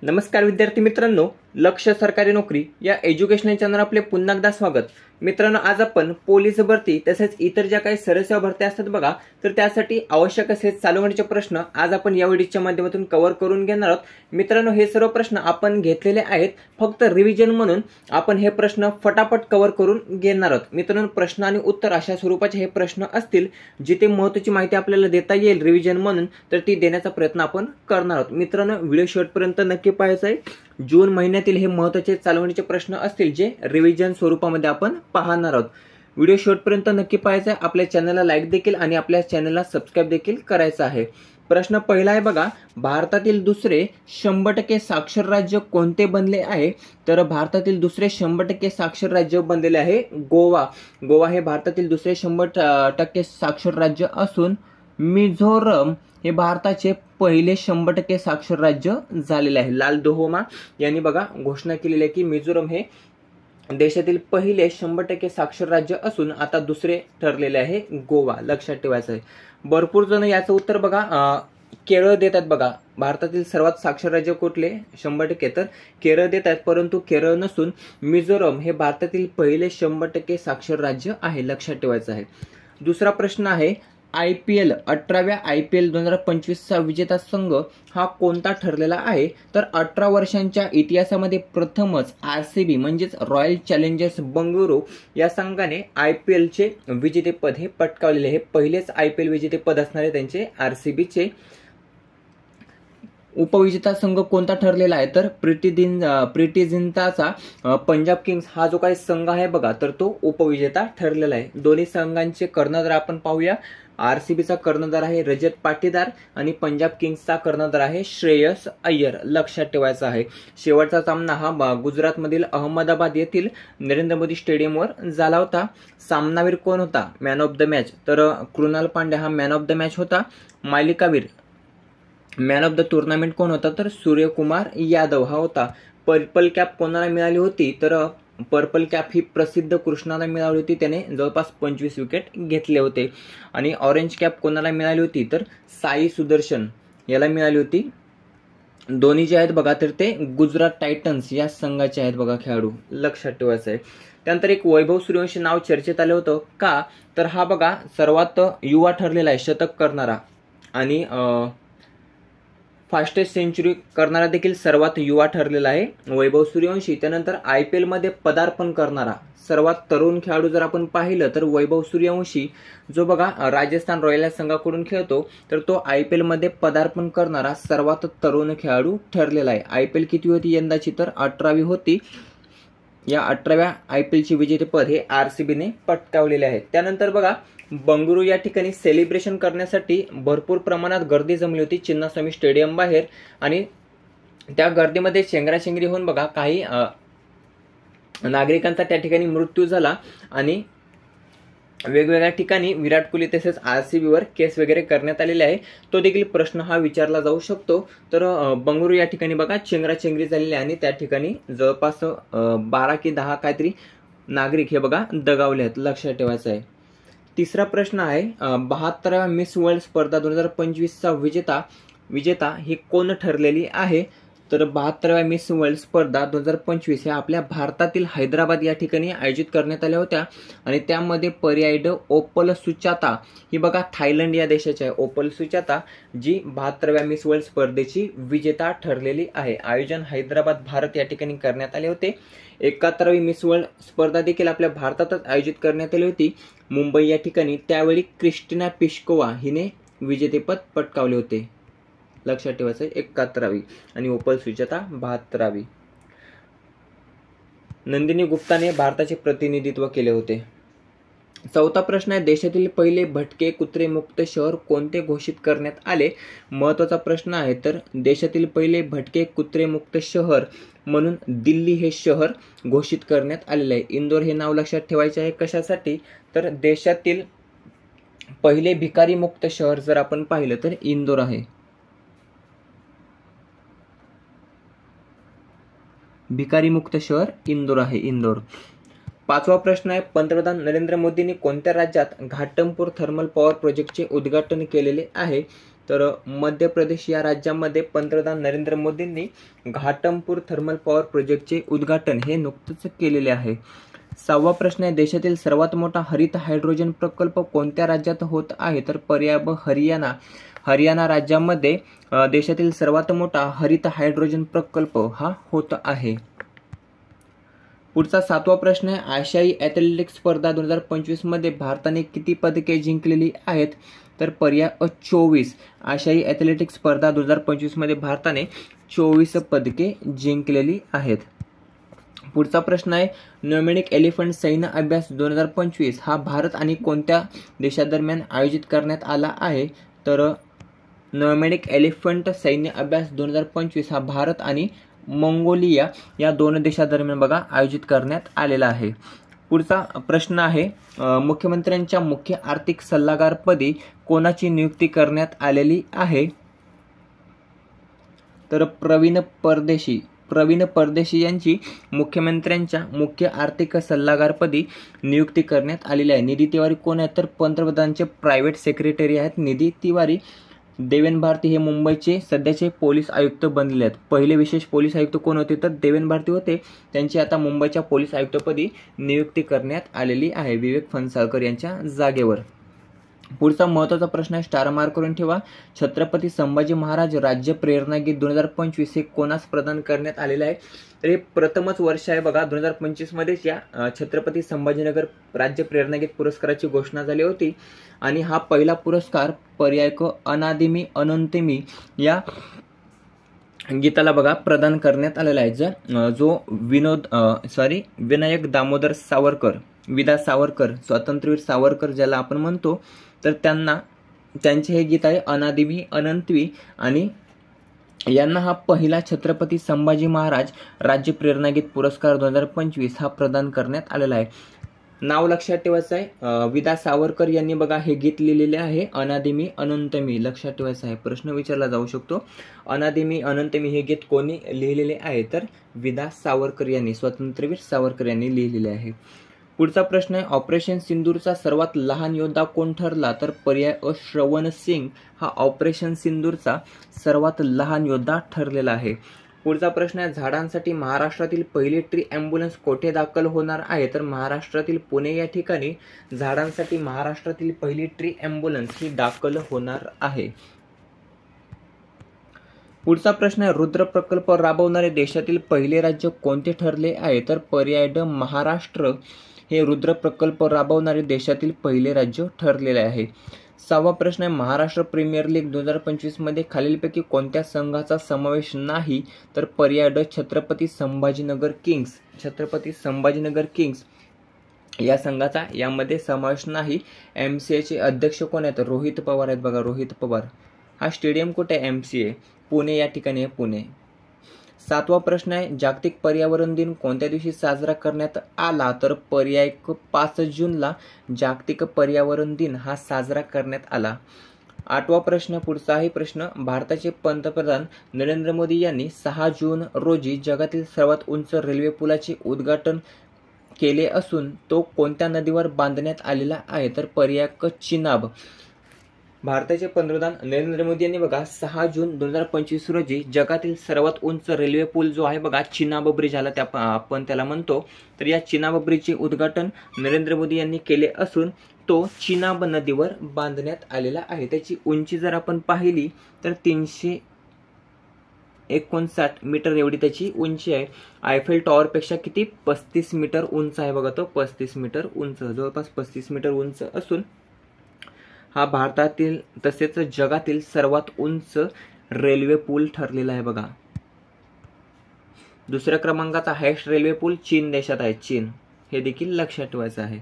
नमस्कार विद्यार्थी मित्रांनो, लक्ष सरकारी नोकरी या एज्युकेशनल चॅनल आपले पुन्हा एकदा स्वागत। मित्रांनो, आज आपण पोलीस भरती तसेच इतर ज्या काही सरसेवा भरती असतात बघा, तर त्यासाठी आवश्यक असे चालू घडामोडीचे प्रश्न आज आपण या व्हिडिओच्या माध्यमातून कव्हर करून घेणार आहोत। मित्रांनो, हे सर्व प्रश्न आपण घेतलेले आहेत फक्त रिव्हिजन म्हणून आपण हे प्रश्न फटाफट कव्हर करून घेणार आहोत। मित्रांनो, प्रश्न आणि उत्तर अशा स्वरूपाचे हे प्रश्न असतील जिथे महत्त्वाची माहिती आपल्याला देता येईल रिव्हिजन म्हणून, तर ती देण्याचा प्रयत्न आपण करणार आहोत। मित्रांनो, व्हिडिओ शेवटपर्यंत नक्की पाहायचा आहे। जून महिन्यातील हे महत्त्वाचे चालू घडामोडीचे प्रश्न असतील जे रिव्हिजन स्वरूपामध्ये आपण पाहणार आहोत। व्हिडिओ शेवटपर्यंत नक्की पाहायचा आहे। आपल्या चॅनलला लाईक देखील आणि आपल्या चॅनलला सबस्क्राइब देखील करायचं आहे। प्रश्न पहिला आहे बघा, भारतातील दुसरे 100% साक्षर राज्य कोणते बनले आहे? तर भारतातील दुसरे 100% साक्षर राज्य बनलेले आहे गोवा। गोवा हे भारतातील दुसरे 100% साक्षर राज्य असून मिझोरम हे भारताचे पहिले 100% साक्षर राज्य झालेले आहे। लाल दोहोमा यांनी बघा घोषणा केलेली आहे की मिझोरम हे देशातील पहिले 100% साक्षर राज्य असून आता दुसरे ठरलेले आहे गोवा। लक्षात ठेवायचं आहे। भरपूर जण याचं उत्तर बघा केरळ देतात बघा। भारतातील सर्वात साक्षर राज्य कुठले 100%? तर केरळ देतात, परंतु केरळ नसून मिझोरम हे भारतातील पहिले 100% साक्षर राज्य आहे। लक्षात ठेवायचं आहे। दुसरा प्रश्न आहे, IPL 18व्या IPL 2025चा विजेता संघ हा कोणता ठरलेला आहे? तर 18 वर्षांच्या इतिहासामध्ये प्रथमच RCB म्हणजेच रॉयल चॅलेंजर्स बंगळुरू या संघाने IPL चे विजेतेपद हे पटकावलेले आहे। पहिलेच IPL विजेतेपद असणारे त्यांचे RCB चे। उपविजेता संघ कोणता ठरलेला आहे? तर प्रीती जिंताचा पंजाब किंग्स हा जो काही संघ आहे बघा, तर तो उपविजेता ठरलेला आहे। दोन्ही संघांचे कर्णधार आपण पाहूया। RCBचा कर्णधार आहे रजत पाटीदार आणि पंजाब किंग्सचा कर्णधार आहे श्रेयस अय्यर। लक्षात ठेवायचं आहे। शेवटचा सामना हा गुजरातमधील अहमदाबाद येथील नरेंद्र मोदी स्टेडियमवर झाला होता। सामनावीर कोण होता? मॅन ऑफ द मॅच तर कृणाल पांड्या हा मॅन ऑफ द मॅच होता। मालिकावीर मॅन ऑफ द टुर्नामेंट कोण होता? तर सूर्यकुमार यादव हा होता। पर्पल कॅप कोणाला मिळाली होती? तर पर्पल कॅप ही प्रसिद्ध कृष्णाला मिळाली होती, त्याने जवळपास 25 विकेट घेतले होते। आणि ऑरेंज कॅप कोणाला मिळाली होती? तर साई सुदर्शन याला मिळाली होती। दोन्ही जे आहेत बघा, तर ते गुजरात टायटन्स या संघाचे आहेत बघा खेळाडू। लक्षात ठेवायचं आहे। त्यानंतर एक वैभव सूर्यवंशी नाव चर्चेत आलं होतं का? तर हा बघा सर्वात युवा ठरलेला आहे शतक करणारा आणि फास्टेस्ट सेंचुरी करणारा देखील सर्वात युवा ठरलेला आहे वैभव सूर्यवंशी। त्यानंतर IPL मध्ये पदार्पण करणारा सर्वात तरुण खेळाडू जर आपण पाहिलं तर वैभव सूर्यवंशी जो बघा राजस्थान रॉयल्स संघाकडून खेळतो, तर तो IPL मध्ये पदार्पण करणारा सर्वात तरुण खेळाडू ठरलेला आहे। IPL किती होती यंदाची? तर 18वी होती। या 18व्या IPL चे विजेतेपद हे RCB ने पटकावलेले आहे। त्यानंतर बघा बंगळुरू या ठिकाणी सेलिब्रेशन करण्यासाठी भरपूर प्रमाणात गर्दी जमली होती चिन्नास्वामी स्टेडियम बाहेर आणि त्या गर्दीमध्ये चेंगराचेंगरी होऊन बघा काही नागरिकांचा त्या ठिकाणी मृत्यू झाला आणि वेगवेगळ्या ठिकाणी विराट कोहली तसेच RCB वर केस वगैरे करण्यात आलेले आहे। तो देखील प्रश्न हा विचारला जाऊ शकतो। तर बंगळुरू या ठिकाणी बघा चेंगराचेंगरी झालेली आणि त्या ठिकाणी जवळपास 12 की 10 काहीतरी नागरिक हे बघा दगावले आहेत। लक्षात ठेवायचं आहे। तिसरा प्रश्न आहे, 72व्या मिस वर्ल्ड स्पर्धा 2025चा विजेता ही कोण ठरलेली आहे? तर 72व्या मिस वर्ल्ड स्पर्धा 2025 ह्या आपल्या भारतातील हैदराबाद या ठिकाणी आयोजित करण्यात आल्या होत्या आणि त्यामध्ये पर्यायी ओपल सुचाता ही बघा थायलंड या देशाची आहे। ओपल सुचाता जी 72व्या मिस वर्ल्ड स्पर्धेची विजेता ठरलेली आहे। आयोजन हैदराबाद भारत या ठिकाणी करण्यात आले होते। 71वी मिस वर्ल्ड स्पर्धा देखील आपल्या भारतातच आयोजित करण्यात आली होती मुंबई या ठिकाणी। त्यावेळी क्रिस्टिना पिस्कोवा हिने विजेतेपद पटकावले होते। लक्षात ठेवायचं 71वी आणि ओपल सुजाता 72वी। नंदिनी गुप्ताने भारताचे प्रतिनिधित्व केले होते। चौथा प्रश्न आहे, देशातील पहिले भटके कुत्रे मुक्त शहर कोणते घोषित करण्यात आले? महत्वाचा प्रश्न आहे। तर देशातील पहिले भटके कुत्रे मुक्त शहर म्हणून दिल्ली हे शहर घोषित करण्यात आलेले आहे। इंदोर हे नाव लक्षात ठेवायचे आहे। कशासाठी? तर देशातील पहिले भिकारी मुक्त शहर जर आपण पाहिलं तर इंदोर आहे। भिकारी मुक्त शहर इंदोर आहे, इंदोर। पाचवा प्रश्न आहे, पंतप्रधान नरेंद्र मोदींनी कोणत्या राज्यात घाटमपूर थर्मल पॉवर प्रोजेक्टचे उद्घाटन केलेले आहे? तर मध्य प्रदेश या राज्यामध्ये पंतप्रधान नरेंद्र मोदींनी घाटमपूर थर्मल पॉवर प्रोजेक्टचे उद्घाटन हे नुकतेच केलेले आहे. 6वा प्रश्न आहे, देशातील सर्वात मोठा हरित हायड्रोजन प्रकल्प कोणत्या राज्यात होत आहे? तर पर्याय ब हरियाणा. हरियाणा राज्यामध्ये देशातील सर्वात मोठा हरित हायड्रोजन प्रकल्प हा होत आहे. पुढचा 7वा प्रश्न आहे, आशियाई ॲथलेटिक्स स्पर्धा 2025 मध्ये भारताने किती पदके जिंकलेली आहेत? तर पर्याय 24. आशियाई ॲथलेटिक्स स्पर्धा 2025 मध्ये भारताने 24 पदके जिंकलेली आहेत. पुढचा प्रश्न आहे, न्यूमॅनिक एलिफंट सैन्य अभ्यास 2025 हा भारत आणि कोणत्या देशादरम्यान आयोजित करण्यात आला आहे? तर न्यूमॅनिक एलिफंट सैन्य अभ्यास 2025 हा भारत आणि मंगोलिया या 2 देशादरम्यान बघा आयोजित करण्यात आलेला आहे. पुढचा प्रश्न आहे, मुख्यमंत्र्यांच्या मुख्य आर्थिक सल्लागारपदी कोणाची नियुक्ती करण्यात आलेली आहे? तर प्रवीण परदेशी यांची मुख्यमंत्र्यांच्या मुख्य आर्थिक सल्लागारपदी नियुक्ती करण्यात आलेली आहे. निधी तिवारी कोण आहेत? तर पंतप्रधानांचे प्रायव्हेट सेक्रेटरी आहेत निधी तिवारी. देवेन भारती हे मुंबईचे सध्याचे पोलीस आयुक्त बनलेले आहेत. पहिले विशेष पोलीस आयुक्त कोण होते? तर देवेन भारती होते. त्यांची आता मुंबईच्या पोलीस आयुक्तपदी नियुक्ती करण्यात आलेली आहे विवेक फणसळकर यांच्या जागेवर. पुढचा महत्त्वाचा प्रश्न आहे, स्टार मार्क करून ठेवा. छत्रपती संभाजी महाराज राज्य प्रेरणा गीत 2025 हे कोणास प्रदान करण्यात आलेले आहे? तर हे प्रथमच वर्ष आहे बघा. 2025 मध्येच या छत्रपती संभाजीनगर राज्य प्रेरणा गीत पुरस्काराची घोषणा झाली होती आणि हा पहिला पुरस्कार पर्याय क अनादिमी अनंतमी या गीताला बघा प्रदान करण्यात आलेला आहे. जो विनायक दामोदर सावरकर, विदा सावरकर, स्वातंत्र्यवीर सावरकर ज्याला आपण म्हणतो, तर त्यांचे हे गीत आहे अनादिमी अनंतवी आणि यांना हा पहिला छत्रपती संभाजी महाराज राज्य प्रेरणा गीत पुरस्कार 2025 हा प्रदान करण्यात आलेला आहे. नाव लक्षात ठेवायचं आहे, विदा सावरकर यांनी बघा हे गीत लिहिलेले आहे अनादिमी अनंतमी. लक्षात ठेवायचं आहे, प्रश्न विचारला जाऊ शकतो. अनादिमी अनंतमी हे गीत कोणी लिहिलेले आहे? तर विदा सावरकर यांनी, स्वातंत्र्यवीर सावरकर यांनी लिहिलेले आहे. पुढचा प्रश्न आहे, ऑपरेशन सिंदूरचा सर्वात लहान योद्धा कोण ठरला? तर पर्याय अ श्रवण सिंग हा ऑपरेशन सिंदूरचा सर्वात लहान योद्धा ठरलेला आहे. पुढचा प्रश्न आहे, झाडांसाठी महाराष्ट्रातील पहिली ट्री ॲम्ब्युलन्स कोठे दाखल होणार आहे? तर महाराष्ट्रातील पुणे या ठिकाणी झाडांसाठी महाराष्ट्रातील पहिली ट्री ॲम्ब्युलन्स ही दाखल होणार आहे. पुढचा प्रश्न आहे, रुद्र प्रकल्प राबवणारे देशातील पहिले राज्य कोणते ठरले आहे? तर पर्याय ड महाराष्ट्र हे रुद्र प्रकल्प राबवणारे देशातील पहिले राज्य ठरलेले आहे. 6वा प्रश्न आहे, महाराष्ट्र प्रीमियर लीग 2025 मध्ये खालीलपैकी कोणत्या संघाचा समावेश नाही? तर पर्याय ड छत्रपती संभाजीनगर किंग्स. छत्रपती संभाजीनगर किंग्स या संघाचा यामध्ये समावेश नाही. MCAचे अध्यक्ष कोण आहेत? रोहित पवार आहेत बघा, रोहित पवार. हा स्टेडियम कुठे आहे? MCA पुणे या ठिकाणी आहे, पुणे. 7वा प्रश्न आहे, जागतिक पर्यावरण दिन कोणत्या दिवशी साजरा करण्यात आला? तर पर्याय 5 जूनला जागतिक पर्यावरण दिन हा साजरा करण्यात आला. 8वा प्रश्न पुढचा आहे प्रश्न, भारताचे पंतप्रधान नरेंद्र मोदी यांनी 6 जून रोजी जगातील सर्वात उंच रेल्वे पुलाचे उद्घाटन केले असून तो कोणत्या नदीवर बांधण्यात आलेला आहे? तर पर्याय क चिनाब. भारताचे पंतप्रधान नरेंद्र मोदी यांनी बघा 6 जून 2025 रोजी जगातील सर्वात उंच रेल्वे पूल जो आहे बघा चिनाब ब्रिज आला आपण त्याला म्हणतो, तर या चिनाब ब्रिजचे उद्घाटन नरेंद्र मोदी यांनी केले असून तो चिनाब नदीवर बांधण्यात आलेला आहे. त्याची उंची जर आपण पाहिली तर 359 मीटर एवढी त्याची उंची आहे. आयफेल टॉवर पेक्षा किती 35 मीटर उंच आहे बघा, तो 35 मीटर उंच, जवळपास 35 मीटर उंच असून हा भारतातील तसेच जगातील सर्वात उंच रेल्वे पूल ठरलेला आहे बघा. दुसऱ्या क्रमांकाचा हायेस्ट रेल्वे पूल चीन देशात आहे, चीन. हे देखील लक्षात ठेवायचं आहे.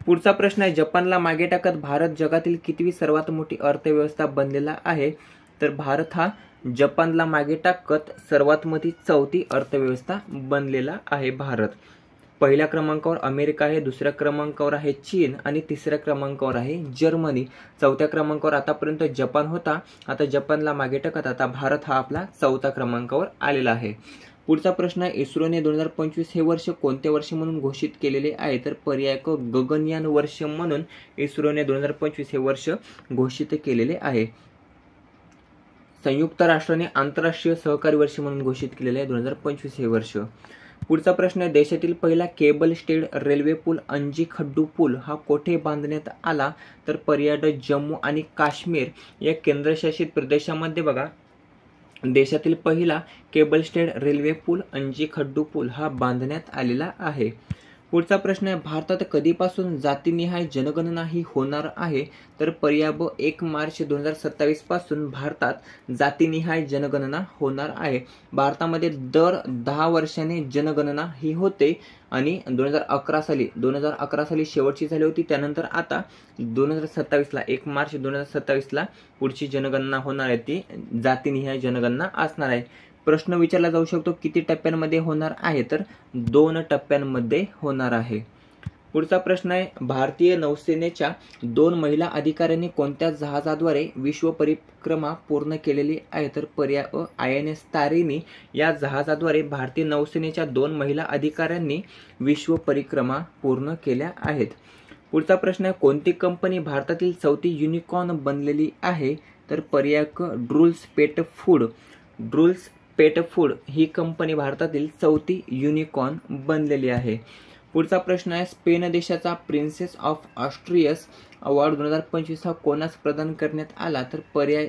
पुढचा प्रश्न आहे, जपानला मागे टाकत भारत जगातील कितवी सर्वात मोठी अर्थव्यवस्था बनलेला आहे? तर भारत हा जपानला मागे टाकत सर्वात मोठी 4थी अर्थव्यवस्था बनलेला आहे भारत. पहिल्या क्रमांकावर अमेरिका आहे, दुसऱ्या क्रमांकावर आहे चीन आणि तिसऱ्या क्रमांकावर आहे जर्मनी. 4थ्या क्रमांकावर आतापर्यंत जपान होता, आता जपानला मागे टाकत आता भारत हा आपला 4था क्रमांकावर आलेला आहे. पुढचा प्रश्न आहे, इस्रोने 2025 हे वर्ष कोणत्या वर्ष म्हणून घोषित केलेले आहे? तर पर्याय क गगनयान वर्ष म्हणून इस्रोने 2025 हे वर्ष घोषित केलेले आहे. संयुक्त राष्ट्राने आंतरराष्ट्रीय सहकारी वर्ष म्हणून घोषित केलेले आहे 2025 हे वर्ष. पुढचा प्रश्न आहे, देशातील पहिला केबल स्टेड रेल्वे पूल अंजी खड्डू पूल हा कोठे बांधण्यात आला? तर पर्याय जम्मू आणि काश्मीर या केंद्रशासित प्रदेशामध्ये बघा देशातील पहिला केबल स्टेड रेल्वे पूल अंजी खड्डू पूल हा बांधण्यात आलेला आहे. पुढचा प्रश्न आहे, भारतात कधीपासून जातीनिहाय जनगणना ही होणार आहे? तर पर्याय ब 1 मार्च 2027 पासून भारतात जातीनिहाय जनगणना होणार आहे. भारतामध्ये दर 10 वर्षांनी जनगणना ही होते आणि 2011 साली शेवटची झाली होती. त्यानंतर आता 2027ला 1 मार्च 2027ला पुढची जनगणना होणार आहे, ती जातीनिहाय जनगणना असणार आहे. प्रश्न विचारला जाऊ शकतो, किती टप्प्यांमध्ये होणार आहे? तर 2 टप्प्यांमध्ये होणार आहे. पुढचा प्रश्न आहे, भारतीय नौसेनेच्या 2 महिला अधिकाऱ्यांनी कोणत्या जहाजाद्वारे विश्व परिक्रमा पूर्ण केलेली आहे? तर पर्याय अ INS तारिणी या जहाजाद्वारे भारतीय नौसेनेच्या 2 महिला अधिकाऱ्यांनी विश्व परिक्रमा पूर्ण केल्या आहेत. पुढचा प्रश्न आहे, कोणती कंपनी भारतातील चौथी युनिकॉर्न बनलेली आहे? तर पर्याय क ड्रूल्स पेट फूड ही कंपनी भारतातील चौथी युनिकॉर्न बनलेली आहे. पुढचा प्रश्न आहे, स्पेन देशाचा प्रिन्सेस ऑफ ऑस्ट्रियस अवॉर्ड 2025 हा कोणास प्रदान करण्यात आला? तर पर्याय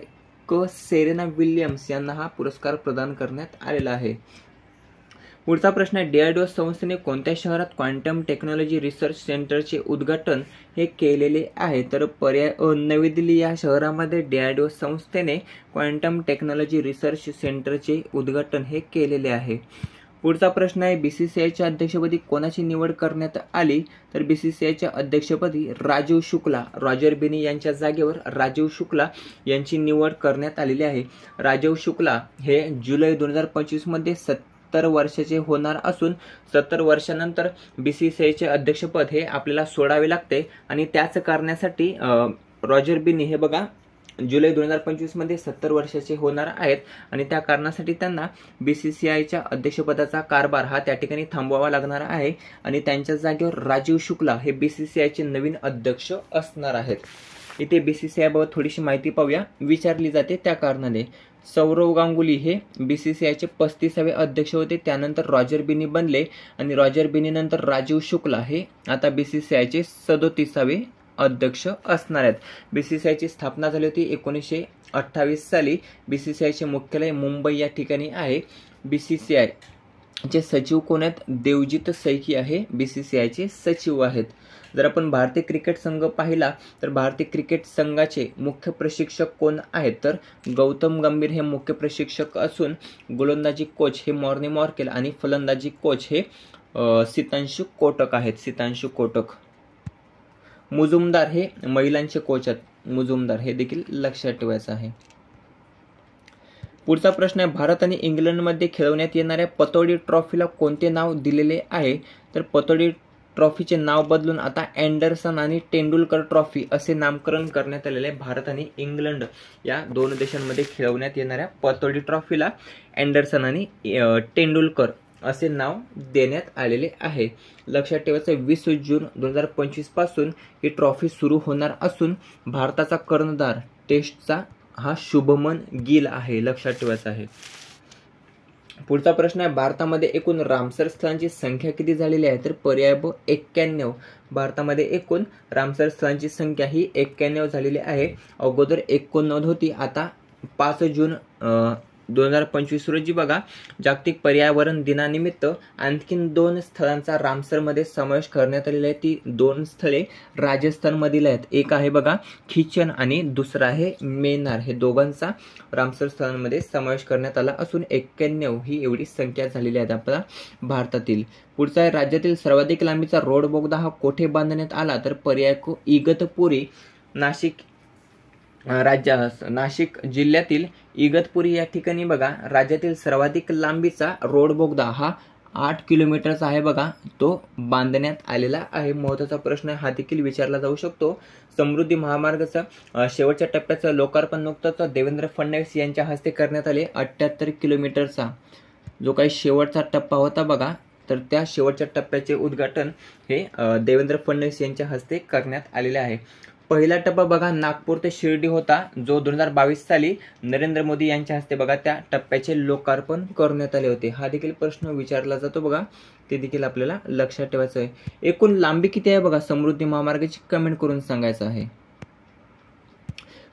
क सेरेना विल्यम्स यांना हा पुरस्कार प्रदान करण्यात आलेला आहे. पुढचा प्रश्न आहे, DRDO संस्थेने कोणत्या शहरात क्वांटम टेक्नॉलॉजी रिसर्च सेंटरचे उद्घाटन हे केलेले आहे? तर पर्याय अ नवी दिल्ली या शहरामध्ये DRDO संस्थेने क्वांटम टेक्नॉलॉजी रिसर्च सेंटरचे उद्घाटन हे केलेले आहे. पुढचा प्रश्न आहे, BCCIच्या अध्यक्षपदी कोणाची निवड करण्यात आली? तर BCCIच्या अध्यक्षपदी राजीव शुक्ला, रॉजर बिनी यांच्या जागेवर राजीव शुक्ला यांची निवड करण्यात आलेली आहे. राजीव शुक्ला हे जुलै 2025 मध्ये 70 वर्षाचे होणार असून 70 वर्षानंतर BCCIचे अध्यक्षपद हे आपल्याला सोडावे लागते आणि त्याच कारणासाठी रॉजर बिनी हे बघा जुलै 2025 मध्ये 70 वर्षाचे होणार आहेत आणि त्या कारणासाठी त्यांना BCCIच्या अध्यक्षपदाचा कारभार हा त्या ठिकाणी थांबवावा लागणार आहे आणि त्यांच्या जागेवर राजीव शुक्ला हे BCCIचे नवीन अध्यक्ष असणार आहेत. इथे BCCI बाबत थोडीशी माहिती पाहूया, विचारली जाते त्या कारणाने. सौरव गांगुली हे BCCIचे 35वे अध्यक्ष होते, त्यानंतर रॉजर बिनी बनले आणि रॉजर बिनी नंतर राजीव शुक्ला हे आता BCCIचे 37वे अध्यक्ष असणार आहेत. BCCIची स्थापना झाली होती 1928 साली. BCCIचे मुख्यालय मुंबई या ठिकाणी आहे. BCCI चे सचिव कोण आहेत? देवजीत सैकी आहे BCCIचे सचिव आहेत. जर आपण भारतीय क्रिकेट संघ पाहिला तर भारतीय क्रिकेट संघाचे मुख्य प्रशिक्षक कोण आहेत? तर गौतम गंभीर हे मुख्य प्रशिक्षक असून गोलंदाजी कोच हे मॉर्नी मॉर्केल आणि फलंदाजी कोच हे सितांशु कोटक आहेत. सितांशु कोटक. मुजुमदार हे महिलांचे कोच आहेत. मुजुमदार हे देखील लक्षात ठेवायचं आहे. पुढचा प्रश्न आहे, भारत आणि इंग्लंडमध्ये खेळवण्यात येणाऱ्या पतौडी ट्रॉफीला कोणते नाव दिलेले आहे? तर पतौडी ट्रॉफीचे नाव बदलून आता अँडरसन आणि तेंडुलकर ट्रॉफी असे नामकरण करण्यात आलेले आहे. भारत आणि इंग्लंड या 2 देशांमध्ये खेळवण्यात येणाऱ्या पतौडी ट्रॉफीला अँडरसन आणि तेंडुलकर असे नाव देण्यात आलेले आहे. लक्षात ठेवायचं, 20 जून 2025 पासून ही ट्रॉफी सुरू होणार असून भारताचा कर्णधार टेस्टचा हा शुभमन गिल आहे. लक्षात ठेवायचं आहे. पुढचा प्रश्न आहे, भारतामध्ये एकूण रामसर स्थळांची संख्या किती झालेली आहे? तर पर्याय ब 91. भारतामध्ये एकूण रामसर स्थळांची संख्या ही 91 झालेली आहे. अगोदर 89 होती. आता 5 जून 2025 रोजी बघा जागतिक पर्यावरण दिनानिमित्त आणखीन 2 स्थळांचा रामसरमध्ये समावेश करण्यात आलेला आहे. ती 2 स्थळे राजस्थान मधील आहेत. एक आहे बघा खिचन आणि दुसरा आहे मेनार. हे दोघांचा रामसर स्थळांमध्ये समावेश करण्यात आला असून 91 ही एवढी संख्या झालेली आहे आपल्या भारतातील. पुढचा आहे, राज्यातील सर्वाधिक लांबीचा रोड बोगदा हा कोठे बांधण्यात आला? तर पर्याय क इगतपुरी. नाशिक जिल्ह्यातील इगतपुरी या ठिकाणी बघा राज्यातील सर्वाधिक लांबीचा रोड बोगदा हा 8 किलोमीटरचा आहे बघा, तो बांधण्यात आलेला आहे. महत्त्वाचा प्रश्न हा देखील विचारला जाऊ शकतो. समृद्धी महामार्गाचा शेवटच्या टप्प्याचं लोकार्पण नुकतंच देवेंद्र फडणवीस यांच्या हस्ते करण्यात आले. 78 किलोमीटरचा जो काही शेवटचा टप्पा होता बघा, तर त्या शेवटच्या टप्प्याचे उद्घाटन हे देवेंद्र फडणवीस यांच्या हस्ते करण्यात आलेले आहे. पहिला टप्पा बघा नागपूर ते शिर्डी होता, जो 2022 साली नरेंद्र मोदी यांच्या हस्ते बघा त्या टप्प्याचे लोकार्पण करण्यात आले होते. हा देखील प्रश्न विचारला जातो बघा, ते देखील आपल्याला लक्षात ठेवायचं आहे. एकूण लांबी किती आहे बघा समृद्धी महामार्गाची, कमेंट करून सांगायचं आहे.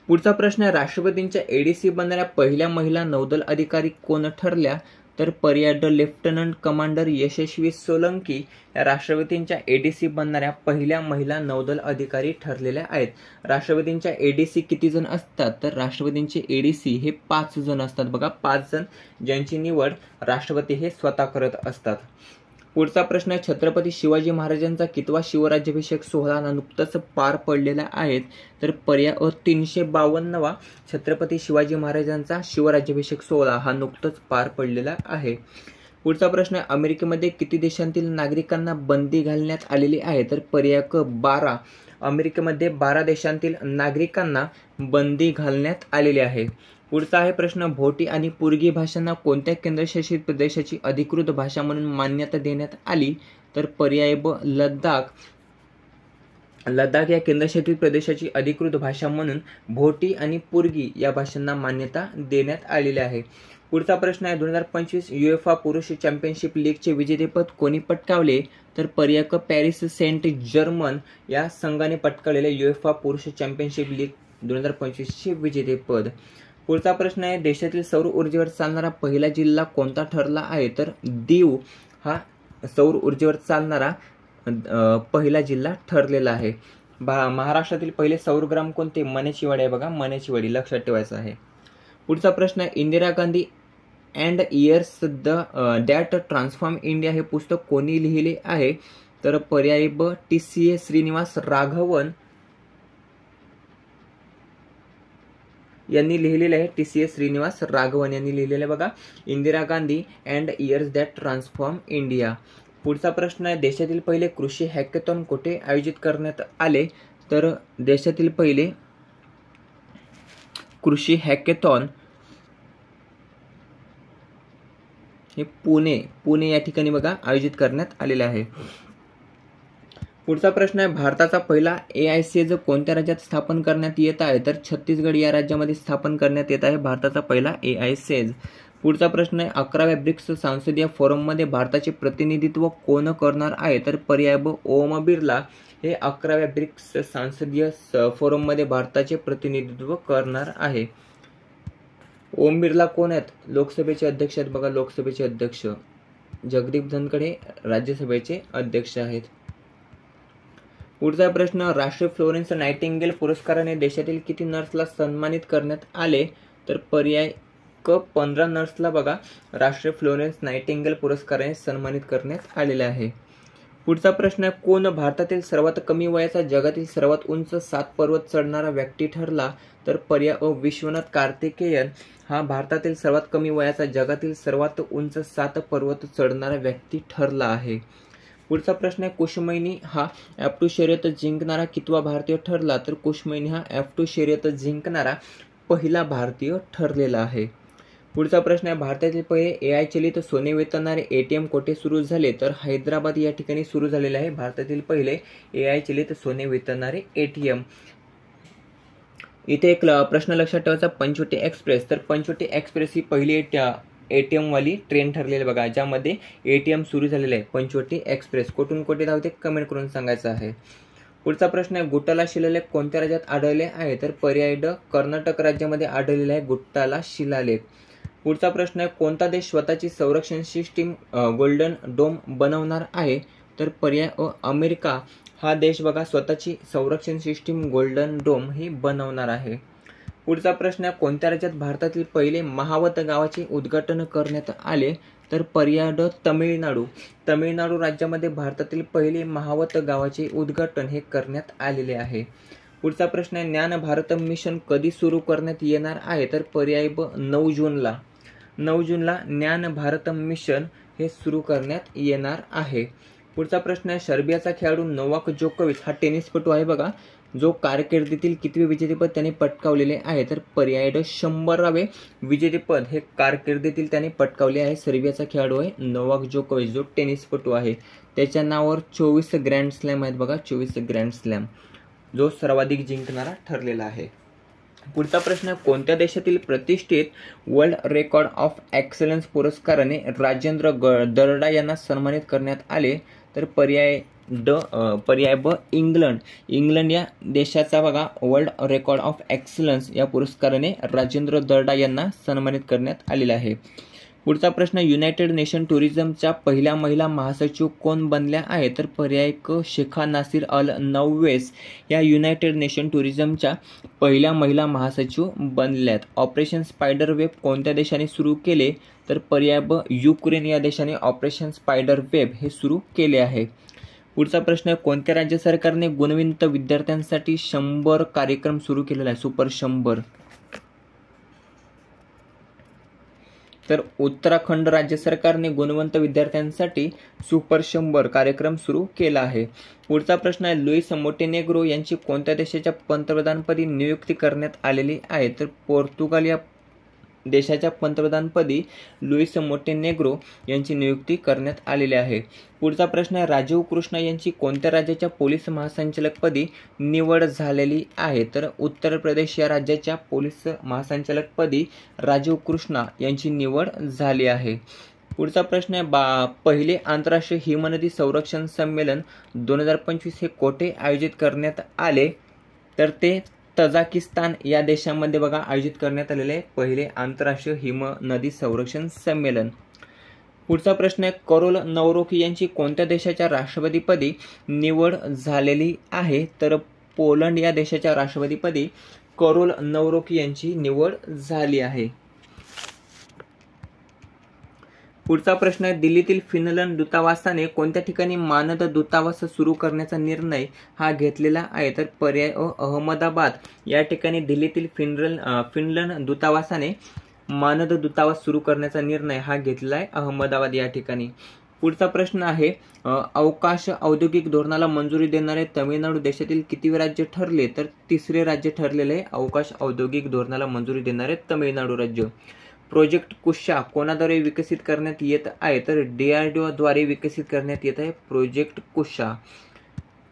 पुढचा प्रश्न आहे, राष्ट्रपतींच्या एडीसी बनणाऱ्या पहिल्या महिला नौदल अधिकारी कोण ठरल्या? तर पर्याय ड लेफ्टनंट कमांडर यशस्वी सोलंकी या राष्ट्रपतींच्या एडीसी बनणाऱ्या पहिल्या महिला नौदल अधिकारी ठरलेल्या आहेत. राष्ट्रपतींच्या एडीसी किती जण असतात? तर राष्ट्रपतींचे एडीसी हे 5 जण असतात बघा, 5 जण, ज्यांची निवड राष्ट्रपती हे स्वतः करत असतात. पुढचा प्रश्न आहे, छत्रपती शिवाजी महाराजांचा कितवा शिवराज्याभिषेक सोहळा नुकताच पार पडलेला आहे? तर पर्याय 352वा छत्रपती शिवाजी महाराजांचा शिवराज्याभिषेक सोहळा हा नुकताच पार पडलेला आहे. पुढचा प्रश्न आहे, अमेरिकेमध्ये किती देशांतील नागरिकांना बंदी घालण्यात आलेली आहे? तर पर्याय 12. अमेरिकेमध्ये 12 देशांतील नागरिकांना बंदी घालण्यात आलेली आहे. पुढचा आहे प्रश्न, भोटी आणि पुर्गी भाषांना कोणत्या केंद्रशासित प्रदेशाची अधिकृत भाषा म्हणून मान्यता देण्यात आली? तर पर्याय ब लडाख. लडाख या केंद्रशासित प्रदेशाची अधिकृत भाषा म्हणून भोटी आणि पुर्गी या भाषांना मान्यता देण्यात आलेली आहे. पुढचा प्रश्न आहे, 2025 युएफा पुरुष चॅम्पियनशिप लीगचे विजेतेपद कोणी पटकावले? तर पर्याय क पॅरिस सेंट जर्मन या संघाने पटकावलेले युएफा पुरुष चॅम्पियनशिप लीग 2025 चे विजेतेपद. पुढचा प्रश्न आहे, देशातील सौर ऊर्जेवर चालणारा पहिला जिल्हा कोणता ठरला आहे? तर दीव हा सौर ऊर्जेवर चालणारा पहिला जिल्हा ठरलेला आहे. महाराष्ट्रातील पहिले सौरग्राम कोणते? मनेचीवाडी आहे बघा, मनेचीवाडी लक्षात ठेवायचं आहे. पुढचा प्रश्न आहे, Indira Gandhi and years that transform India हे पुस्तक कोणी लिहिले आहे? तर पर्याय ब TCA श्रीनिवास राघवन यांनी लिहिलेले आहे. TCA श्रीनिवास राघवन यांनी लिहिलेले बघा, Indira Gandhi and years that transform India. पुढचा प्रश्न आहे, देशातील पहिले कृषी हॅकेथॉन कुठे आयोजित करण्यात आले? तर देशातील पहिले कृषी हॅकेथॉन हे पुणे या ठिकाणी बघा आयोजित करण्यात आलेले आहे. पुढचा प्रश्न आहे, भारताचा पहिला AISEJ कोणत्या राज्यात स्थापन करण्यात येत आहे? तर छत्तीसगड या राज्यामध्ये स्थापन करण्यात येत आहे भारताचा पहिला AISEJ. पुढचा प्रश्न आहे, 11व्या ब्रिक्स संसदीय फोरममध्ये भारताचे प्रतिनिधित्व कोण करणार आहे? तर पर्याय ब ओम बिर्ला हे 11व्या ब्रिक्स संसदीय फोरममध्ये भारताचे प्रतिनिधित्व करणार आहे. ओम बिर्ला कोण आहेत? लोकसभेचे अध्यक्ष आहेत बघा, लोकसभेचे अध्यक्ष. जगदीप धनखड हे राज्यसभेचे अध्यक्ष आहेत. पुढचा प्रश्न, राष्ट्रीय फ्लोरेन्स नायटिंगेल पुरस्काराने देशातील किती नर्सला सन्मानित करण्यात आले? तर पर्याय क 15 नर्सला बघा राष्ट्रीय फ्लोरेन्स नायटिंगेल पुरस्काराने सन्मानित करण्यात आलेले आहे. पुढचा प्रश्न आहे, कोण भारतातील सर्वात कमी वयाचा जगातील सर्वात उंच 7 पर्वत चढणारा व्यक्ती ठरला? तर पर्याय अ विश्वनाथ कार्तिकेयन हा भारतातील सर्वात कमी वयाचा जगातील सर्वात उंच 7 पर्वत चढणारा व्यक्ती ठरला आहे. पुढचा प्रश्न आहे, कुशमैनी हा F2 शर्यत जिंकणारा कितवा भारतीय ठरला? तर कुशमैनी हा F2 शर्यत जिंकणारा पहिला भारतीय ठरलेला आहे. पुढचा प्रश्न आहे, भारतातील पहिले AI चलित सोने वेचणारे ATM कोठे सुरू झाले? तर हैदराबाद या ठिकाणी सुरू झालेले आहे भारतातील पहिले AI चलित सोने वेचणारे ATM. इथे एक प्रश्न लक्षात ठेवायचा, पंचवटी एक्सप्रेस. तर पंचवटी एक्सप्रेस ही पहिली ATM वाली ट्रेन ठरलेली बघा, ज्यामध्ये ATM सुरू झालेले आहे. पंचवटी एक्सप्रेस कुठून कुठे धावते कमेंट करून सांगायचं आहे. पुढचा प्रश्न आहे, गुट्टाला शिलालेख कोणत्या राज्यात आढळले आहे? तर पर्याय ड कर्नाटक राज्यामध्ये आढळलेला आहे गुट्टाला शिलालेख. पुढचा प्रश्न आहे, कोणता देश स्वतःची संरक्षण सिस्टीम गोल्डन डोम बनवणार आहे? तर पर्याय अ अमेरिका हा देश बघा स्वतःची संरक्षण सिस्टीम गोल्डन डोम ही बनवणार आहे. पुढचा प्रश्न आहे, कोणत्या राज्यात भारतातील पहिले महावत गावाचे उद्घाटन करण्यात आले? तर पर्याय ड तमिळनाडू. तमिळनाडू राज्यामध्ये भारतातील पहिले महावत गावाचे उद्घाटन हे करण्यात आलेले आहे. पुढचा प्रश्न आहे, ज्ञान भारत मिशन कधी सुरू करण्यात येणार आहे? तर पर्याय ब 9 जूनला. 9 जूनला ज्ञान भारत मिशन हे सुरू करण्यात येणार आहे. पुढचा प्रश्न आहे, सर्बियाचा खेळाडू नोवाक जोकोविच हा टेनिसपटू आहे बघा, जो कारकिर्दीतील कितवे विजेतेपद त्याने पटकावलेले आहे, तर पर्याय ड 100वे विजेतेपद हे कारकिर्दीतील त्याने पटकावले आहे. सर्बियाचा खेळाडू आहे नोवाक जोकोविच, जो टेनिसपटू आहे. त्याच्या नावावर 24 ग्रँड स्लॅम आहेत बघा, 24 ग्रँड स्लॅम, जो सर्वाधिक जिंकणारा ठरलेला आहे. पुढचा प्रश्न, कोणत्या देशातील प्रतिष्ठित वर्ल्ड रेकॉर्ड ऑफ एक्सलन्स पुरस्काराने राजेंद्र दर्डा यांना सन्मानित करण्यात आले, तर पर्याय ब इंग्लंड. इंग्लंड या देशाचा बघा वर्ल्ड रेकॉर्ड ऑफ एक्सलन्स या पुरस्काराने राजेंद्र दर्डा यांना सन्मानित करण्यात आलेला आहे. पुढचा प्रश्न, युनायटेड नेशन टुरिझमच्या पहिल्या महिला महासचिव कोण बनल्या आहेत, तर पर्याय क शेखा नासिर अल नवेस या युनायटेड नेशन टुरिझमच्या पहिल्या महिला महासचिव बनल्यात. ऑपरेशन स्पायडर वेब कोणत्या देशाने सुरू केले, तर पर्याय ब युक्रेन या देशाने ऑपरेशन स्पायडर वेब हे सुरू केले आहे. पुढचा प्रश्न, कोणत्या राज्य सरकारने गुणवंत विद्यार्थ्यांसाठी 100 कार्यक्रम सुरू केलेला आहे, सुपर 100, तर उत्तराखंड राज्य सरकारने गुणवंत विद्यार्थ्यांसाठी सुपर 100 कार्यक्रम सुरू केला आहे. पुढचा प्रश्न आहे, लुईस मोंटेनेग्रो यांची कोणत्या देशाच्या पंतप्रधानपदी नियुक्ती करण्यात आलेली आहे, तर पोर्तुगाल या देशाच्या पंतप्रधानपदी लुईस मोंटेनेग्रो यांची नियुक्ती करण्यात आलेली आहे. पुढचा प्रश्न आहे, राजीव कृष्णा यांची कोणत्या राज्याच्या पोलीस महासंचालकपदी निवड झालेली आहे, तर उत्तर प्रदेश या राज्याच्या पोलीस महासंचालकपदी राजीव कृष्णा यांची निवड झाली आहे. पुढचा प्रश्न आहे, पहिले आंतरराष्ट्रीय हिमनदी संरक्षण संमेलन 2025 हे कोठे आयोजित करण्यात आले, तर ते तजाकिस्तान या देशामध्ये बघा आयोजित करण्यात आलेले पहिले आंतरराष्ट्रीय हिमनदी संरक्षण संमेलन. पुढचा प्रश्न आहे, करोल नवरोखी यांची कोणत्या देशाच्या राष्ट्रपतीपदी निवड झालेली आहे, तर पोलंड या देशाच्या राष्ट्रपतीपदी करोल नवरोखी यांची निवड झाली आहे. पुढचा प्रश्न आहे, दिल्लीतील फिनलंड दूतावासाने कोणत्या ठिकाणी मानद दूतावास सुरू करण्याचा निर्णय हा घेतलेला आहे, तर पर्याय अ अहमदाबाद या ठिकाणी दिल्लीतील फिनलंड दूतावासाने मानद दूतावास सुरू करण्याचा निर्णय हा घेतलेला आहे अहमदाबाद या ठिकाणी. पुढचा प्रश्न आहे, अवकाश औद्योगिक धोरणाला मंजुरी देणारे तमिळनाडू देशातील कितवे राज्य ठरले, तर तिसरे राज्य ठरलेले आहे अवकाश औद्योगिक धोरणाला मंजुरी देणारे तमिळनाडू राज्य. प्रोजेक्ट कुशा कोणाद्वारे विकसित करण्यात येत आहे, तर DRDO द्वारे विकसित करण्यात येत आहे प्रोजेक्ट कुशा.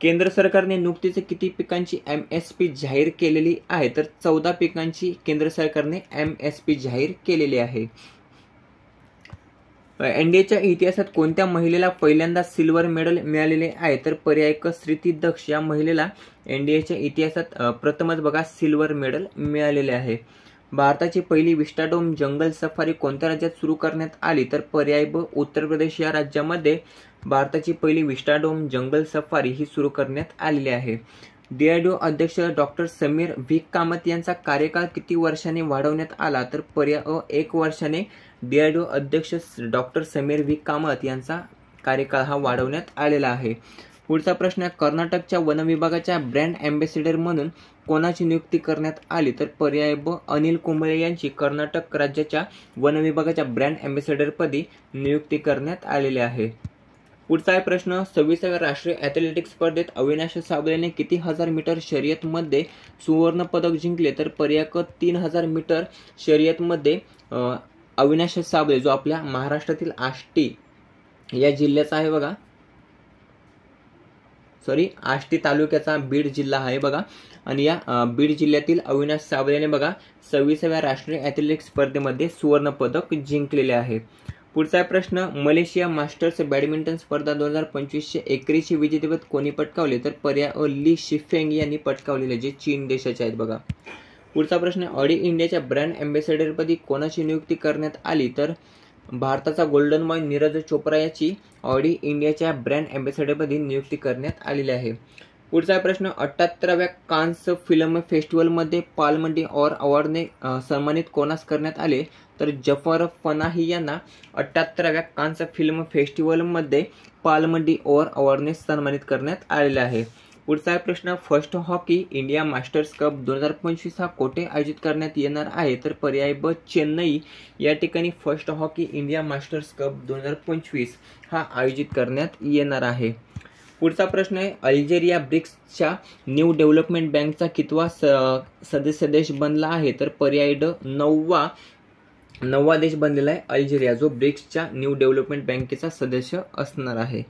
केंद्र सरकारने नुकतीच किती पिकांची MSP जाहीर केलेली आहे, तर 14 पिकांची केंद्र सरकारने MSP जाहीर केलेली आहे. NDAच्या इतिहासात कोणत्या महिलेला पहिल्यांदा सिल्वर मेडल मिळालेले आहे, तर पर्याय क श्रुती दक्ष या महिलेला NDAच्या इतिहासात प्रथमच बघा सिल्वर मेडल मिळालेले आहे. भारताची पहिली विस्टाडोम जंगल सफारी कोणत्या राज्यात सुरू करण्यात आली, तर पर्याय ब उत्तर प्रदेश या राज्यामध्ये भारताची पहिली विस्टाडोम जंगल सफारी ही सुरू करण्यात आलेली आहे. DRDO अध्यक्ष डॉक्टर समीर व्ही कामत यांचा कार्यकाळ किती वर्षांनी वाढवण्यात आला, तर पर्याय अ 1 वर्षाने DRDO अध्यक्ष डॉक्टर समीर व्ही कामत यांचा कार्यकाळ हा वाढवण्यात आलेला आहे. पुढचा प्रश्न आहे, कर्नाटकच्या वन विभागाच्या ब्रँड अँबॅसेडर म्हणून कोणाची नियुक्ती करण्यात आली, तर पर्याय ब अनिल कुंबळे यांची कर्नाटक राज्याच्या वन विभागाच्या ब्रँड अँबॅसेडरपदी नियुक्ती करण्यात आलेली आहे. पुढचा आहे प्रश्न, 26व्या राष्ट्रीय ॲथलेटिक्स स्पर्धेत अविनाश साबळेने किती हजार मीटर शर्यतमध्ये सुवर्ण पदक जिंकले, तर पर्याय क 3000 मीटर शर्यतमध्ये अविनाश साबळे जो आपल्या महाराष्ट्रातील आष्टी या जिल्ह्याचा आहे बघा, आष्टी तालुक्याचा बीड जिल्हा आहे बघा, आणि या बीड जिल्ह्यातील अविनाश साबळेने बघा 26व्या राष्ट्रीय ॲथलेटिक्स स्पर्धेमध्ये सुवर्ण पदक जिंकलेले आहे. पुढचा प्रश्न, मलेशिया मास्टर्स बॅडमिंटन स्पर्धा 2025चे एकेरीचे विजेतेपद कोणी पटकावले, तर पर्याय अ ली शिफेंग यांनी पटकावलेले, जे चीन देशाचे आहेत बघा. पुढचा प्रश्न, ऑडी इंडियाच्या ब्रँड अँबॅसेडरपदी कोणाची नियुक्ती करण्यात आली, तर भारताचा गोल्डन बॉय नीरज चोप्रा याची ऑडी इंडियाच्या ब्रँड अँबॅसेडरपदी नियुक्ती करण्यात आलेली आहे. पुढचा प्रश्न, 78व्या कान्स फिल्म फेस्टिवलमध्ये पाल्म ड'ऑर अवॉर्डने सन्मानित कोणास करण्यात आले, तर जफर पनाही यांना 78व्या कान्स फिल्म फेस्टिवलमध्ये पाल्म ड'ऑर अवॉर्डने सन्मानित करण्यात आलेले आहे. पुढचा प्रश्न, first hockey India masters cup 2025 हा कोठे आयोजित करण्यात येणार आहे, तर पर्याय ब चेन्नई या ठिकाणी first hockey India masters cup 2025 हा आयोजित करण्यात येणार आहे. पुढचा प्रश्न आहे, अल्जेरिया ब्रिक्सच्या न्यू डेव्हलपमेंट बँकचा कितवा सदस्य देश बनला आहे? तर पर्याय ड 9वा देश बनलेला आहे अल्जेरिया, जो ब्रिक्सच्या न्यू डेव्हलपमेंट बँकेचा सदस्य असणार आहे.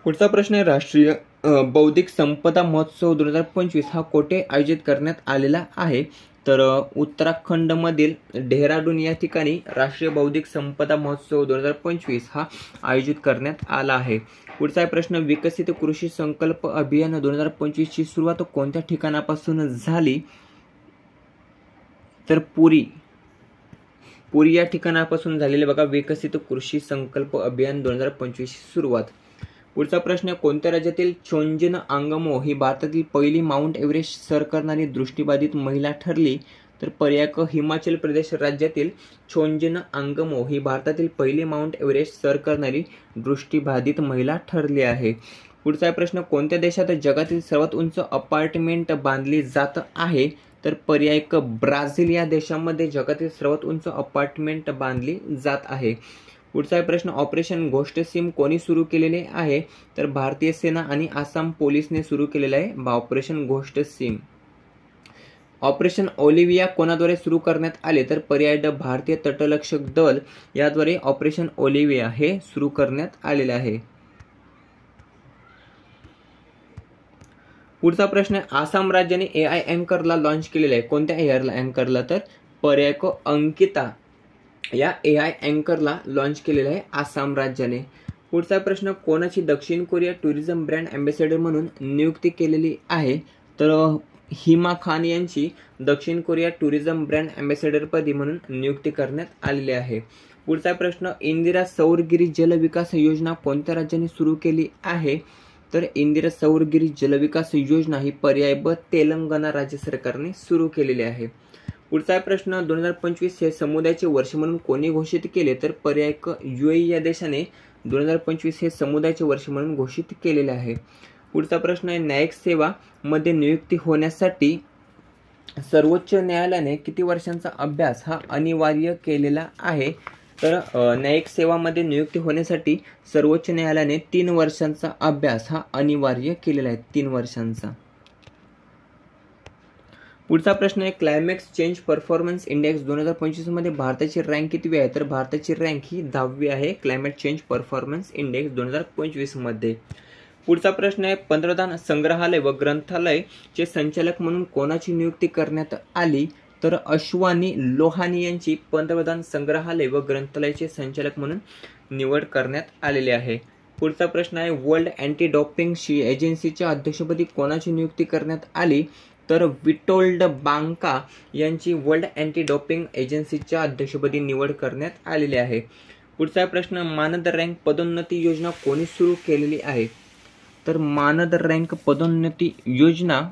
पुढचा प्रश्न आहे, राष्ट्रीय बौद्धिक संपदा महोत्सव 2025 हा कोठे आयोजित करण्यात आलेला आहे? तर उत्तराखंडमधील डेहराडून या ठिकाणी राष्ट्रीय बौद्धिक संपदा महोत्सव 2025 हा आयोजित करण्यात आला आहे. पुढचा प्रश्न, विकसित कृषी संकल्प अभियान 2025 ची सुरुवात कोणत्या ठिकाणापासून झाली? तर पुरी या ठिकाणापासून झालेले बघा विकसित कृषी संकल्प अभियान 2025 ची सुरुवात. पुढचा प्रश्न, कोणत्या राज्यातील चोंजिन आंगमो ही भारतातील पहिली माउंट एव्हरेस्ट सर करणारी दृष्टिबाधित महिला ठरली? तर पर्याय क, हिमाचल प्रदेश राज्यातील चोंजिन आंगमो ही भारतातील पहिली माउंट एव्हरेस्ट सर करणारी दृष्टिबाधित महिला ठरली आहे. पुढचा प्रश्न, कोणत्या देशात जगातील सर्वात उंच अपार्टमेंट बांधली जात आहे? तर पर्याय क, ब्राझील या देशामध्ये जगातील सर्वात उंच अपार्टमेंट बांधली जात आहे. पुढचा प्रश्न, ऑपरेशन घोस्ट सिम कोणी सुरू केलेले आहे? तर भारतीय सेना आणि आसाम पोलिसने सुरू केलेले आहे ऑपरेशन घोस्ट सिम. ऑपरेशन ओलिव्हिया कोणाद्वारे सुरू करण्यात आले? तर पर्याय ड, भारतीय तटरक्षक दल याद्वारे ऑपरेशन ओलिव्हिया हे सुरू करण्यात आलेले आहे. पुढचा प्रश्न, आसाम राज्याने AI अँकरला लॉन्च केलेला आहे. कोणत्या AI अँकरला? तर पर्याय क, अंकिता या AI अँकरला लॉन्च केलेला आहे आसाम राज्याने. पुढचा प्रश्न, कोणाची दक्षिण कोरिया टुरिझम ब्रँड अँबॅसेडर म्हणून नियुक्ती केलेली आहे? तर हिमा खान यांची दक्षिण कोरिया टुरिझम ब्रँड अँबॅसेडर पदी म्हणून नियुक्ती करण्यात आलेली आहे. पुढचा प्रश्न, इंदिरा सौरगिरी जलविकास योजना कोणत्या राज्याने सुरू केली आहे? तर इंदिरा सौरगिरी जलविकास योजना ही पर्याय ब, तेलंगणा राज्य सरकारने सुरू केलेली आहे. पुढचा प्रश्न, 2025 हे समुदायाचे वर्ष म्हणून कोणी घोषित केले? तर पर्याय क, UAE या देशाने 2025 हे समुदायाचे वर्ष म्हणून घोषित केलेले आहे. पुढचा प्रश्न आहे, न्यायिक सेवा मध्ये नियुक्ती होण्यासाठी सर्वोच्च न्यायालयाने किती वर्षांचा अभ्यास हा अनिवार्य केलेला आहे? तर न्यायिक सेवामध्ये नियुक्ती होण्यासाठी सर्वोच्च न्यायालयाने 3 वर्षांचा अभ्यास हा अनिवार्य केलेला आहे, 3 वर्षांचा. पुढचा प्रश्न आहे, क्लायमॅक्स चेंज परफॉर्मन्स इंडेक्स 2025 मध्ये भारताची रँक कितवी आहे? तर भारताची रँक ही 10वी आहे क्लायमेट चेंज परफॉर्मन्स इंडेक्स 2025 मध्ये. पुढचा प्रश्न आहे, पंतप्रधान संग्रहालय व ग्रंथालय चे संचालक म्हणून कोणाची नियुक्ती करण्यात आली? तर अश्वानी लोहानी यांची पंतप्रधान संग्रहालय व ग्रंथालयाचे संचालक म्हणून निवड करण्यात आलेली आहे. पुढचा प्रश्न आहे, वर्ल्ड अँटी डोपिंग एजन्सीच्या अध्यक्षपदी कोणाची नियुक्ती करण्यात आली? तर विटोल्ड बांका यांची वर्ल्ड अँटी डोपिंग एजन्सीच्या अध्यक्षपदी निवड करण्यात आलेली आहे. पुढचा प्रश्न, मानद रँक पदोन्नती योजना कोणी सुरू केलेली आहे? तर मानद रँक पदोन्नती योजना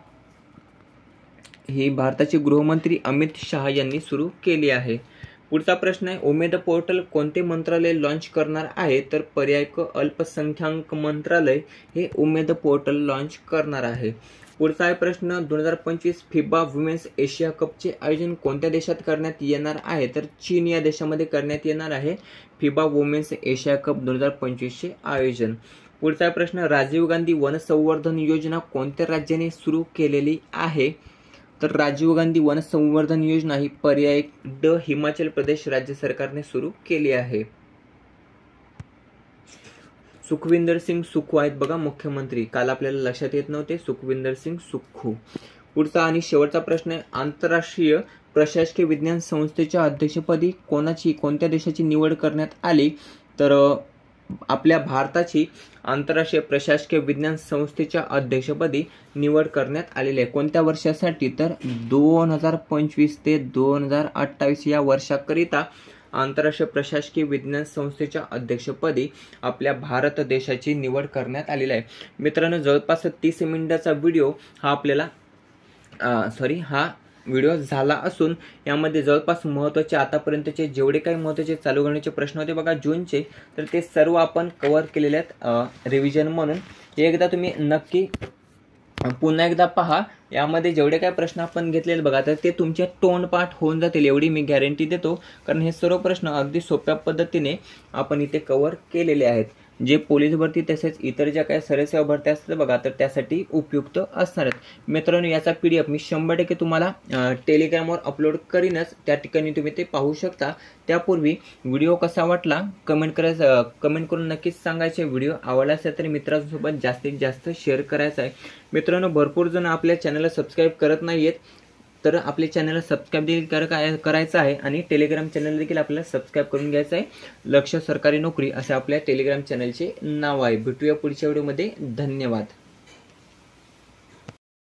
ही भारताचे गृहमंत्री अमित शहा यांनी सुरू केली आहे. पुढचा प्रश्न आहे, उमेद पोर्टल कोणते मंत्रालय लॉन्च करणार आहे? तर पर्याय क, अल्पसंख्याक मंत्रालय हे उमेद पोर्टल लॉन्च करणार आहे. पुढचा आहे प्रश्न, 2025 फिबा वुमेन्स एशिया कपचे आयोजन कोणत्या देशात करण्यात येणार आहे? तर चीन या देशामध्ये करण्यात येणार आहे फिबा वुमेन्स एशिया कप 2025 चे आयोजन. पुढचा प्रश्न, राजीव गांधी वन संवर्धन योजना कोणत्या राज्याने सुरू केलेली आहे? तर राजीव गांधी वन संवर्धन योजना ही पर्याय ड, हिमाचल प्रदेश राज्य सरकारने सुरू केली आहे. सुखविंदर सिंग सुक्खू आहेत बघा मुख्यमंत्री, काल आपल्याला लक्षात येत नव्हते, सुखविंदर सिंग सुक्खू. पुढचा आणि शेवटचा प्रश्न आहे, आंतरराष्ट्रीय प्रशासकीय विज्ञान संस्थेच्या अध्यक्षपदी कोणत्या देशाची निवड करण्यात आली? तर आपल्या भारताची आंतरराष्ट्रीय प्रशासकीय विज्ञान संस्थेच्या अध्यक्षपदी निवड करण्यात आलेली आहे. कोणत्या वर्षासाठी? तर 2025 ते 2028 या वर्षाकरिता आंतरराष्ट्रीय प्रशासकीय विज्ञान संस्थेच्या अध्यक्षपदी आपल्या भारत देशाची निवड करण्यात आलेली आहे. मित्रांनो, जवळपास 30 मिनिटाचा व्हिडिओ हा आपल्याला हा व्हिडिओ झाला असून यामध्ये जवळपास महत्त्वाचे आतापर्यंतचे जेवढे काही महत्त्वाचे चालू घडण्याचे प्रश्न होते बघा जूनचे, तर ते सर्व आपण कव्हर केलेले आहेत रिव्हिजन म्हणून. हे एकदा तुम्ही नक्की पुन्हा एकदा पहा. यामध्ये जेवढे काही प्रश्न आपण घेतलेले बघा तर ते तुमचे तोंडपाठ होऊन जातील एवढी मी गॅरंटी देतो, कारण हे सर्व प्रश्न अगदी सोप्या पद्धतीने आपण इथे कव्हर केलेले आहेत. जे पोलीस भरती तसेच इतर ज्या काही सरसेवा भरत्या असतात बघा, तर त्यासाठी उपयुक्त असणार आहेत मित्रांनो. याचा PDF मी 100% तुम्हाला टेलिग्रामवर अपलोड करीनच, त्या ठिकाणी तुम्ही ते पाहू शकता. त्यापूर्वी व्हिडिओ कसा वाटला कमेंट करून नक्कीच सांगायचे. व्हिडिओ आवडला असेल तर मित्रांसोबत जास्तीत जास्त शेअर करायचा आहे. मित्रांनो, भरपूर जण आपल्या चॅनलला सबस्क्राईब करत नाहीयेत, तर आपल्या चॅनलला सबस्क्राईब देखील करायचं आहे आणि टेलिग्राम चॅनल देखील आपल्याला सबस्क्राईब करून घ्यायचं आहे. लक्ष्य सरकारी नोकरी असे आपल्या टेलिग्राम चॅनलचे नाव आहे. भेटूया पुढच्या व्हिडिओमध्ये. धन्यवाद.